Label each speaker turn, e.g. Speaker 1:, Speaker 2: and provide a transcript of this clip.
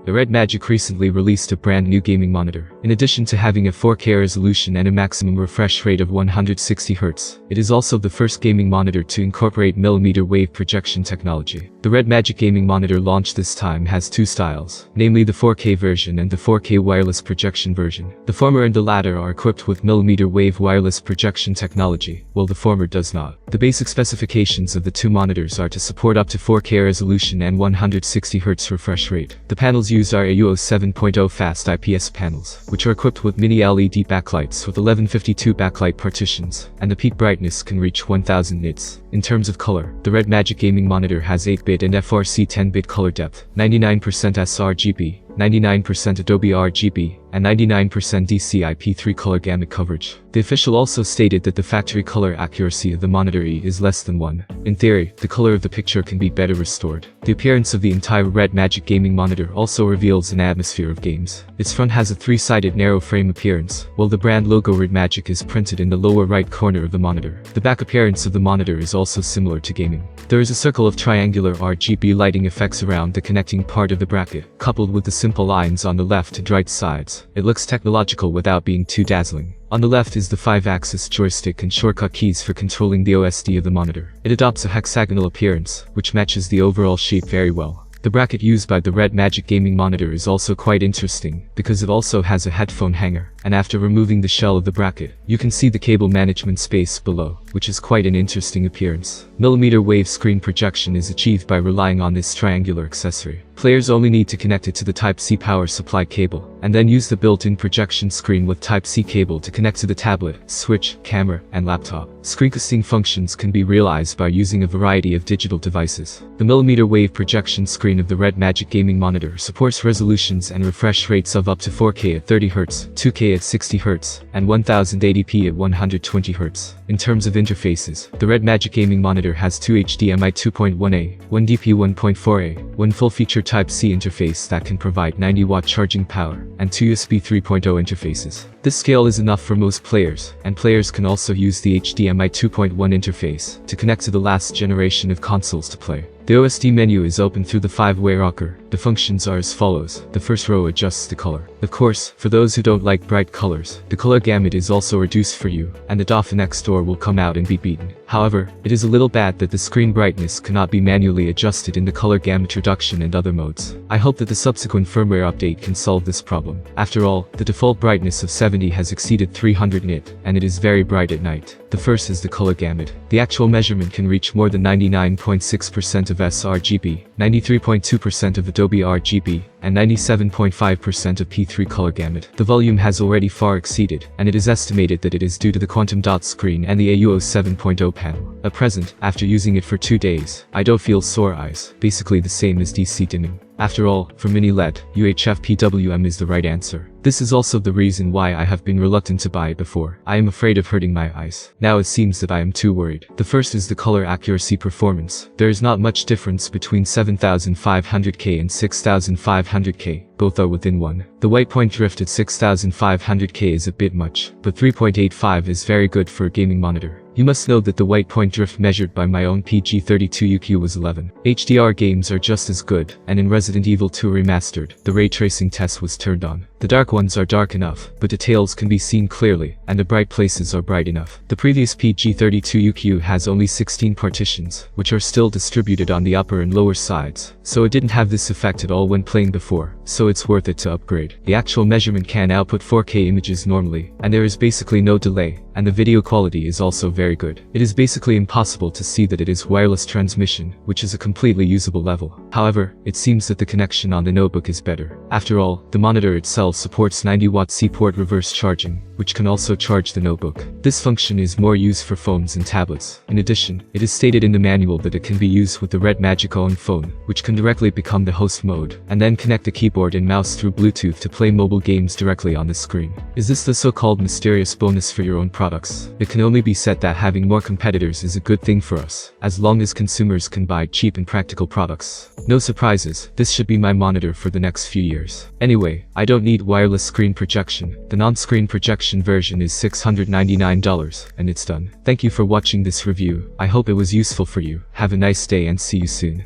Speaker 1: The Red Magic recently released a brand new gaming monitor. In addition to having a 4K resolution and a maximum refresh rate of 160Hz, it is also the first gaming monitor to incorporate millimeter wave projection technology. The Red Magic gaming monitor launched this time has two styles, namely the 4K version and the 4K wireless projection version. The former and the latter are equipped with millimeter wave wireless projection technology, while the former does not. The basic specifications of the two monitors are to support up to 4K resolution and 160Hz refresh rate. The panels used are AUO 7.0 fast IPS panels, which are equipped with mini LED backlights with 1152 backlight partitions, and the peak brightness can reach 1000 nits. In terms of color, the Red Magic gaming monitor has 8-bit and FRC 10-bit color depth, 99% sRGB, 99% Adobe RGB, and 99% DCI-P3 color gamut coverage. The official also stated that the factory color accuracy of the monitor is less than 1. In theory, the color of the picture can be better restored. The appearance of the entire Red Magic gaming monitor also reveals an atmosphere of games. Its front has a 3-sided narrow frame appearance, while the brand logo Red Magic is printed in the lower right corner of the monitor. The back appearance of the monitor is also similar to gaming. There is a circle of triangular RGB lighting effects around the connecting part of the bracket, coupled with the simple lines on the left and right sides. It looks technological without being too dazzling. On the left is the 5-axis joystick and shortcut keys for controlling the OSD of the monitor. It adopts a hexagonal appearance, which matches the overall shape very well. The bracket used by the Red Magic gaming monitor is also quite interesting, because it also has a headphone hanger, and after removing the shell of the bracket, you can see the cable management space below, which is quite an interesting appearance. Millimeter wave screen projection is achieved by relying on this triangular accessory. Players only need to connect it to the Type-C power supply cable, and then use the built-in projection screen with Type-C cable to connect to the tablet, switch, camera, and laptop. Screencasting functions can be realized by using a variety of digital devices. The millimeter wave projection screen of the Red Magic gaming monitor supports resolutions and refresh rates of up to 4K at 30Hz, 2K at 60Hz, and 1080p at 120Hz. In terms of interfaces, the Red Magic gaming monitor has two HDMI 2.1A, one DP 1.4A, one full-feature Type-C interface that can provide 90-watt charging power, and two USB 3.0 interfaces. This scale is enough for most players, and players can also use the HDMI 2.1 interface to connect to the last generation of consoles to play. The OSD menu is open through the 5-way rocker. The functions are as follows. The first row adjusts the color. Of course, for those who don't like bright colors, the color gamut is also reduced for you, and the DOF next door will come out and be beaten. However, it is a little bad that the screen brightness cannot be manually adjusted in the color gamut reduction and other modes. I hope that the subsequent firmware update can solve this problem. After all, the default brightness of 70 has exceeded 300 nit, and it is very bright at night. The first is the color gamut. The actual measurement can reach more than 99.6% of sRGB, 93.2% of Adobe RGB, and 97.5% of P3 color gamut. The volume has already far exceeded, and it is estimated that it is due to the quantum dot screen and the AUO 7.0 panel. At present, after using it for 2 days, I don't feel sore eyes, basically the same as DC dimming. After all, for mini LED, UHF PWM is the right answer. This is also the reason why I have been reluctant to buy it before. I am afraid of hurting my eyes. Now it seems that I am too worried. The first is the color accuracy performance. There is not much difference between 7500K and 6500K. Both are within 1. The white point drift at 6500K is a bit much, but 3.85 is very good for a gaming monitor. You must know that the white point drift measured by my own PG32UQ was 11. HDR games are just as good, and in Resident Evil 2 Remastered, the ray tracing test was turned on. The dark ones are dark enough, but details can be seen clearly, and the bright places are bright enough. The previous PG32UQ has only 16 partitions, which are still distributed on the upper and lower sides, so it didn't have this effect at all when playing before, so it's worth it to upgrade. The actual measurement can output 4K images normally, and there is basically no delay, and the video quality is also very good. It is basically impossible to see that it is wireless transmission, which is a completely usable level. However, it seems that the connection on the notebook is better. After all, the monitor itself supports 90-watt C-port reverse charging, which can also charge the notebook. This function is more used for phones and tablets. In addition, it is stated in the manual that it can be used with the Red Magic own phone, which can directly become the host mode, and then connect the keyboard and mouse through Bluetooth to play mobile games directly on the screen. Is this the so-called mysterious bonus for your own products? It can only be said that having more competitors is a good thing for us, as long as consumers can buy cheap and practical products. No surprises, this should be my monitor for the next few years. Anyway, I don't need wireless screen projection. The non-screen projection version is $699, and it's done. Thank you for watching this review. I hope it was useful for you. Have a nice day and see you soon.